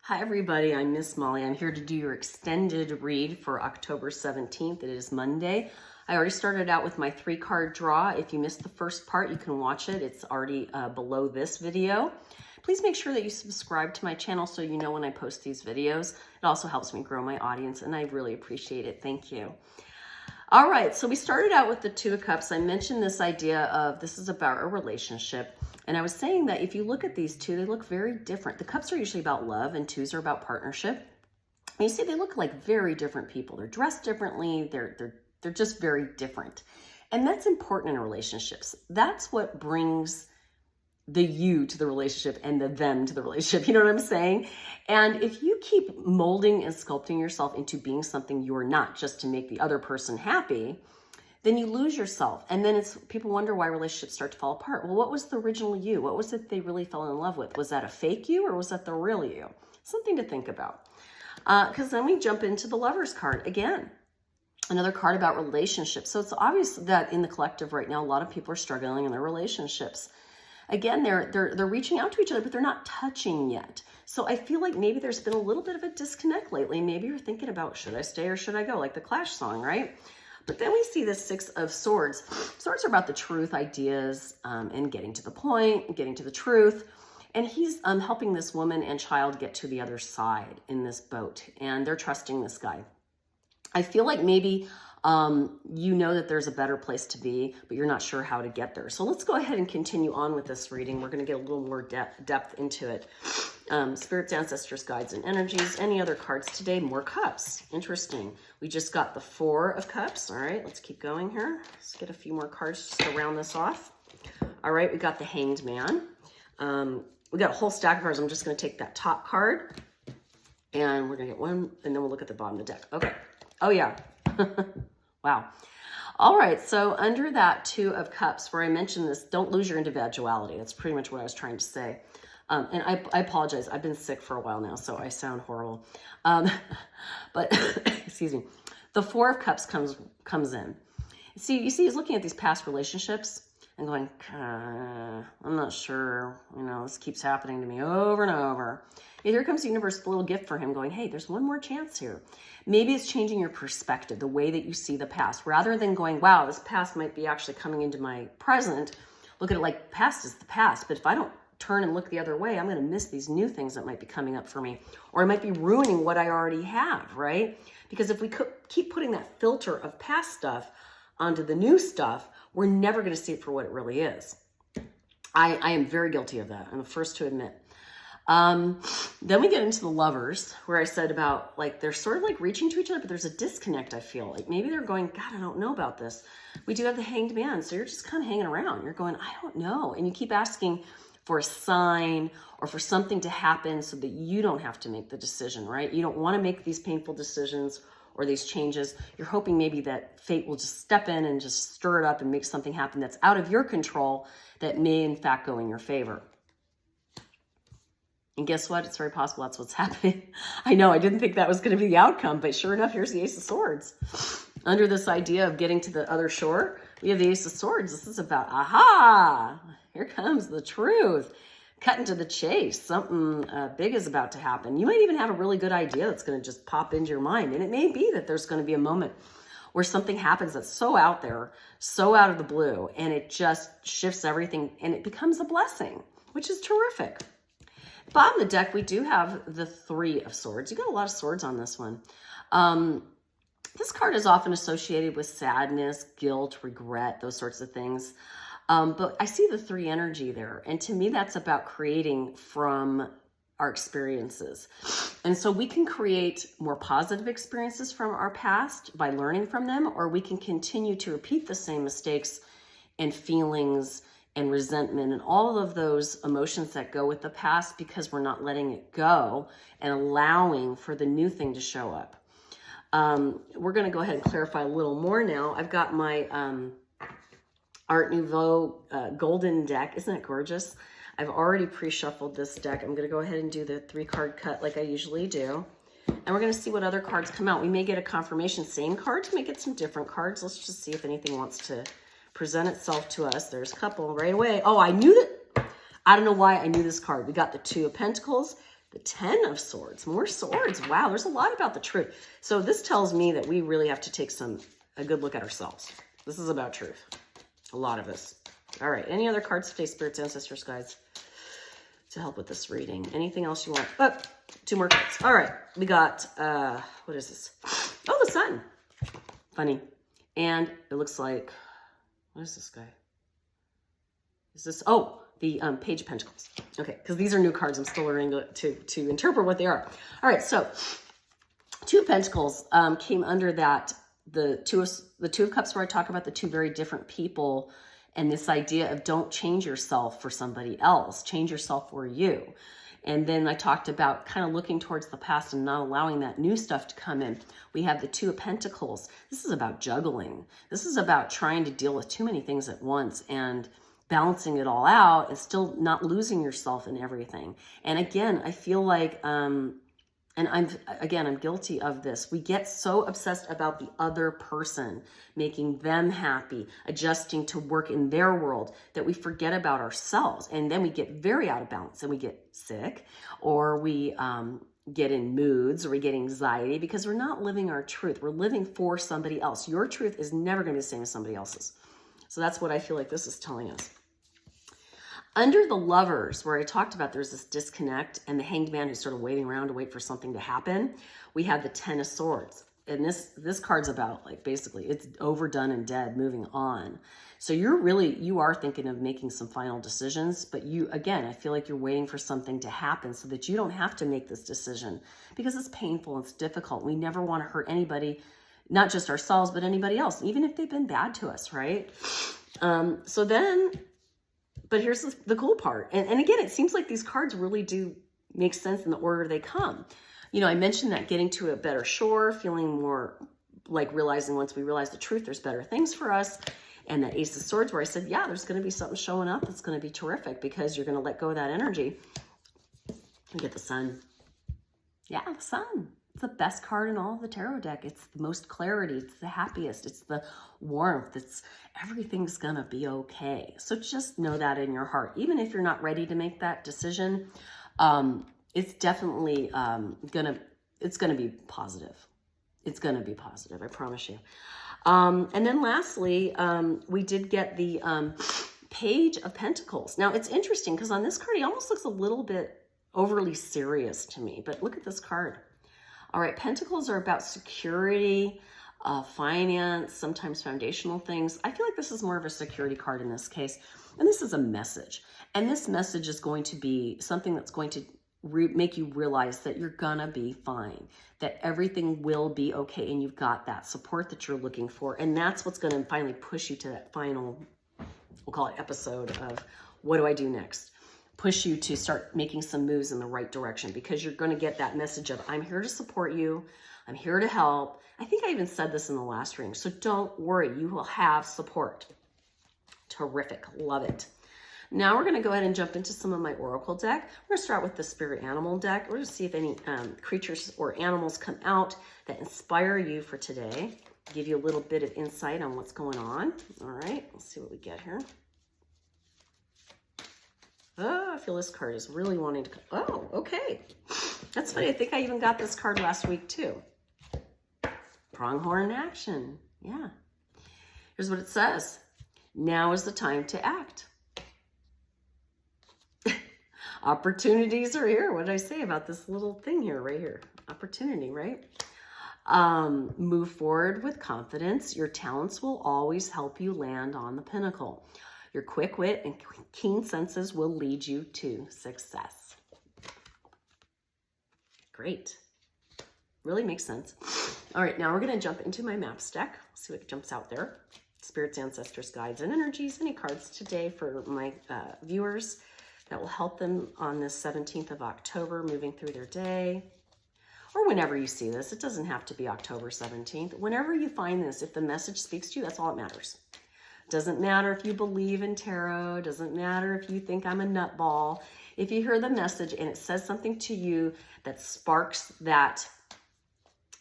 Hi everybody, I'm Miss Molly. I'm here to do your extended read for October 17th. It is Monday. I already started out with my 3-card draw. If you missed the first part, you can watch it. It's already below this video. Please make sure that you subscribe to my channel so you know when I post these videos. It also helps me grow my audience and I really appreciate it. Thank you. All right, so we started out with the 2 of Cups. I mentioned this idea of this is about a relationship. And I was saying that if you look at these two, they look very different. The Cups are usually about love and 2s are about partnership. And you see they look like very different people. They're dressed differently. They're just very different. And that's important in relationships. That's what brings the you to the relationship and the them to the relationship. You know what I'm saying? And if you keep molding and sculpting yourself into being something you're not just to make the other person happy, then you lose yourself. And then people wonder why relationships start to fall apart. Well, what was the original you? What was it they really fell in love with? Was that a fake you or was that the real you? Something to think about. Because then we jump into the Lover's card again. Another card about relationships. So it's obvious that in the collective right now, a lot of people are struggling in their relationships. Again, they're reaching out to each other, but they're not touching yet. So I feel like maybe there's been a little bit of a disconnect lately. Maybe you're thinking about, should I stay or should I go? Like the Clash song, right? But then we see the 6 of Swords. Swords are about the truth, ideas, and getting to the point, getting to the truth. And he's helping this woman and child get to the other side in this boat. And they're trusting this guy. I feel like maybe you know that there's a better place to be, but you're not sure how to get there. So let's go ahead and continue on with this reading. We're going to get a little more depth into it. Spirits, ancestors, guides, and energies. Any other cards today? More Cups. Interesting. We just got the 4 of Cups. All right, let's keep going here. Let's get a few more cards just to round this off. All right, we got the Hanged Man. We got a whole stack of cards. I'm just going to take that top card, and we're going to get one, and then we'll look at the bottom of the deck. Okay. Oh, yeah. Wow. All right, so under that 2 of Cups, where I mentioned this, don't lose your individuality. That's pretty much what I was trying to say. And I apologize. I've been sick for a while now, so I sound horrible. But, excuse me, the 4 of Cups comes in. See, you see he's looking at these past relationships and going, I'm not sure, this keeps happening to me over and over. And here comes the universe with a little gift for him going, hey, there's one more chance here. Maybe it's changing your perspective, the way that you see the past. Rather than going, wow, this past might be actually coming into my present, look at it like past is the past. But if I don't turn and look the other way, I'm going to miss these new things that might be coming up for me. Or I might be ruining what I already have, right? Because if we keep putting that filter of past stuff onto the new stuff, we're never going to see it for what it really is. I am very guilty of that. I'm the first to admit. Then we get into the Lovers, where I said about like they're sort of like reaching to each other, but there's a disconnect. I feel like maybe they're going, God, I don't know about this. We do have the Hanged Man, so you're just kind of hanging around. You're going, I don't know, and you keep asking for a sign or for something to happen so that you don't have to make the decision, right? You don't want to make these painful decisions or these changes. You're hoping maybe that fate will just step in and just stir it up and make something happen that's out of your control that may in fact go in your favor. And guess what? It's very possible that's what's happening. I know I didn't think that was going to be the outcome, but sure enough, here's the Ace of Swords. Under this idea of getting to the other shore, we have the Ace of Swords. This is about, aha, here comes the truth. Cutting to the chase. Something big is about to happen. You might even have a really good idea that's going to just pop into your mind. And it may be that there's going to be a moment where something happens that's so out there, so out of the blue, and it just shifts everything and it becomes a blessing, which is terrific. Bottom of the deck, we do have the 3 of Swords. You got a lot of swords on this one. This card is often associated with sadness, guilt, regret, those sorts of things. But I see the 3 energy there. And to me, that's about creating from our experiences. And so we can create more positive experiences from our past by learning from them, or we can continue to repeat the same mistakes and feelings and resentment and all of those emotions that go with the past because we're not letting it go and allowing for the new thing to show up. We're going to go ahead and clarify a little more now. I've got my Art Nouveau golden deck. Isn't that gorgeous? I've already pre-shuffled this deck. I'm going to go ahead and do the 3-card cut like I usually do. And we're going to see what other cards come out. We may get a confirmation, same cards, may get some different cards. Let's just see if anything wants to present itself to us. There's a couple right away. Oh, I knew that. I don't know why I knew this card. We got the 2 of Pentacles, The 10 of Swords, more swords. Wow, there's a lot about the truth. So this tells me that we really have to take a good look at ourselves. This is about truth. A lot of this. All right, any other cards today, spirits, ancestors, guides, to help with this reading? Anything else you want? Oh, 2 more cards. All right, we got, what is this? Oh, the Sun. Funny. And it looks like, what is this guy? Is this, oh, the Page of Pentacles. Okay, because these are new cards. I'm still learning to interpret what they are. All right, so 2 of Pentacles came under that, the two of Cups, where I talk about the 2 very different people and this idea of don't change yourself for somebody else. Change yourself for you. And then I talked about kind of looking towards the past and not allowing that new stuff to come in. We have the 2 of Pentacles. This is about juggling. This is about trying to deal with too many things at once and balancing it all out and still not losing yourself in everything. And again, I feel like, and I'm guilty of this. We get so obsessed about the other person, making them happy, adjusting to work in their world, that we forget about ourselves. And then we get very out of balance and we get sick, or we get in moods, or we get anxiety because we're not living our truth. We're living for somebody else. Your truth is never going to be the same as somebody else's. So that's what I feel like this is telling us. Under the Lovers, where I talked about there's this disconnect and the Hanged Man who's sort of waiting around to wait for something to happen, we have the 10 of Swords. And this card's about, like, basically it's overdone and dead, moving on. So you are thinking of making some final decisions, but again, I feel like you're waiting for something to happen so that you don't have to make this decision, because it's painful, it's difficult. We never want to hurt anybody, not just ourselves, but anybody else, even if they've been bad to us, right? But here's the cool part. And again, it seems like these cards really do make sense in the order they come. You know, I mentioned that getting to a better shore, feeling more like realizing once we realize the truth, there's better things for us. And that Ace of Swords, where I said, yeah, there's going to be something showing up that's going to be terrific because you're going to let go of that energy. We get the Sun. Yeah, the Sun. It's the best card in all of the tarot deck. It's the most clarity. It's the happiest. It's the warmth. It's everything's going to be okay. So just know that in your heart. Even if you're not ready to make that decision, it's definitely going to be positive. It's going to be positive. I promise you. And then lastly, we did get the Page of Pentacles. Now it's interesting because on this card, he almost looks a little bit overly serious to me, but look at this card. All right, Pentacles are about security, finance, sometimes foundational things. I feel like this is more of a security card in this case. And this is a message. And this message is going to be something that's going to make you realize that you're gonna be fine, that everything will be okay, and you've got that support that you're looking for. And that's what's gonna finally push you to that final, we'll call it episode of what do I do next? Push you to start making some moves in the right direction, because you're going to get that message of, I'm here to support you. I'm here to help. I think I even said this in the last reading. So don't worry, you will have support. Terrific. Love it. Now we're going to go ahead and jump into some of my Oracle deck. We're going to start with the Spirit Animal deck. We're going to see if any creatures or animals come out that inspire you for today. Give you a little bit of insight on what's going on. All right, let's see what we get here. Oh, I feel this card is really wanting to come. Oh, okay. That's funny. I think I even got this card last week too. Pronghorn action. Yeah. Here's what it says. Now is the time to act. Opportunities are here. What did I say about this little thing here, right here? Opportunity, right? Move forward with confidence. Your talents will always help you land on the pinnacle. Your quick wit and keen senses will lead you to success. Great. Really makes sense. All right, now we're going to jump into my maps deck. See what jumps out there. Spirits, ancestors, guides, and energies. Any cards today for my viewers that will help them on this 17th of October, moving through their day. Or whenever you see this. It doesn't have to be October 17th. Whenever you find this, if the message speaks to you, that's all that matters. Doesn't matter if you believe in tarot. Doesn't matter if you think I'm a nutball. If you hear the message and it says something to you that sparks that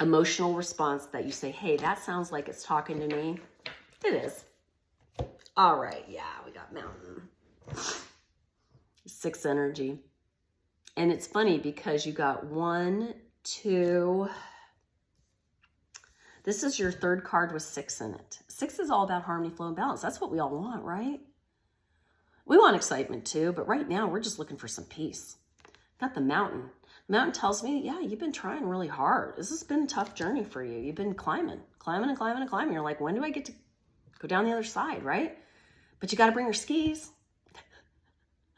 emotional response that you say, hey, that sounds like it's talking to me. It is. All right. Yeah, we got Mountain. 6 energy. And it's funny because you got 1, 2, this is your third card with 6 in it. 6 is all about harmony, flow, and balance. That's what we all want, right? We want excitement too, but right now we're just looking for some peace. Got the mountain. The mountain tells me, yeah, you've been trying really hard. This has been a tough journey for you. You've been climbing. You're like, when do I get to go down the other side, right? But you got to bring your skis.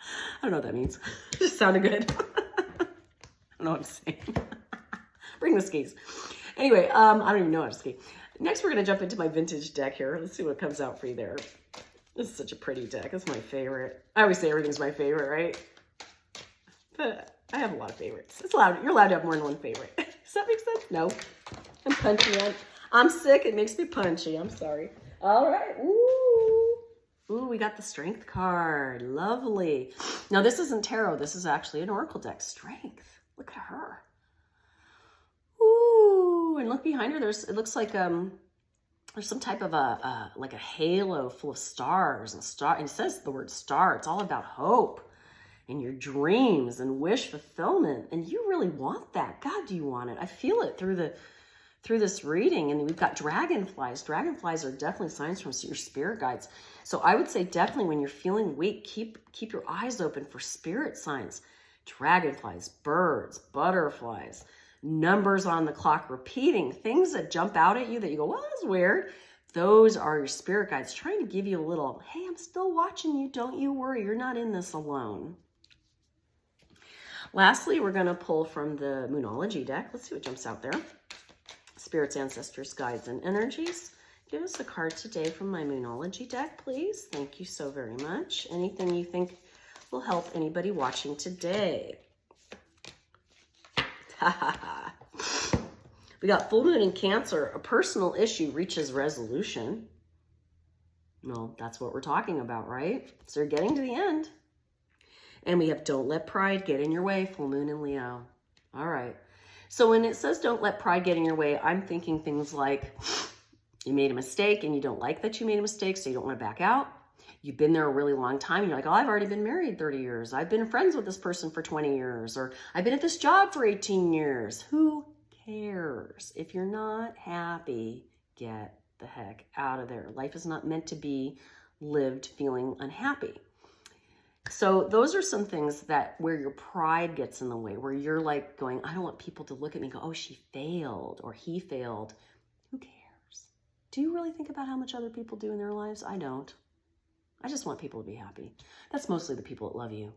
I don't know what that means. It just sounded good. I don't know what I'm saying. Bring the skis. Anyway, I don't even know how to ski. Next, we're going to jump into my vintage deck here. Let's see what comes out for you there. This is such a pretty deck. It's my favorite. I always say everything's my favorite, right? But I have a lot of favorites. It's allowed. You're allowed to have more than one favorite. Does that make sense? No. I'm punchy. I'm sick. It makes me punchy. I'm sorry. All right. Ooh, we got the Strength card. Lovely. Now, this isn't tarot. This is actually an oracle deck. Strength. Look at her. Ooh, and look behind her. It looks like there's some type of like a halo full of stars and it says the word star. It's all about hope and your dreams and wish fulfillment. And you really want that. God, do you want it? I feel it through this reading. And we've got dragonflies. Dragonflies are definitely signs from your spirit guides. So I would say definitely when you're feeling weak, keep your eyes open for spirit signs. Dragonflies, birds, butterflies, numbers on the clock repeating, things that jump out at you that you go, well, that's weird. Those are your spirit guides trying to give you a little, hey, I'm still watching you. Don't you worry. You're not in this alone. Lastly, we're going to pull from the Moonology deck. Let's see what jumps out there. Spirits, ancestors, guides, and energies. Give us a card today from my Moonology deck, please. Thank you so very much. Anything you think will help anybody watching today. We got full moon in Cancer. A personal issue reaches resolution. Well, that's what we're talking about, right? So you're getting to the end. And we have don't let pride get in your way. Full moon in Leo. All right. So when it says don't let pride get in your way, I'm thinking things like you made a mistake and you don't like that you made a mistake, so you don't want to back out. You've been there a really long time. You're like, oh, I've already been married 30 years. I've been friends with this person for 20 years. Or I've been at this job for 18 years. Who cares? If you're not happy, get the heck out of there. Life is not meant to be lived feeling unhappy. So those are some things that where your pride gets in the way, where you're like going, I don't want people to look at me and go, oh, she failed or he failed. Who cares? Do you really think about how much other people do in their lives? I don't. I just want people to be happy. That's mostly the people that love you.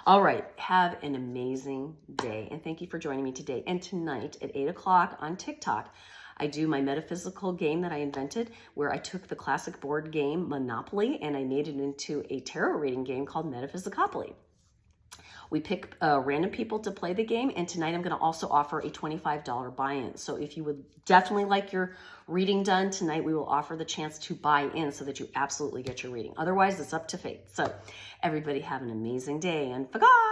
All right. Have an amazing day. And thank you for joining me today. And tonight at 8 o'clock on TikTok, I do my metaphysical game that I invented where I took the classic board game Monopoly and I made it into a tarot reading game called Metaphysicopoly. We pick random people to play the game, and tonight I'm going to also offer a $25 buy-in. So if you would definitely like your reading done tonight, we will offer the chance to buy in so that you absolutely get your reading. Otherwise, it's up to fate. So everybody have an amazing day, and for God.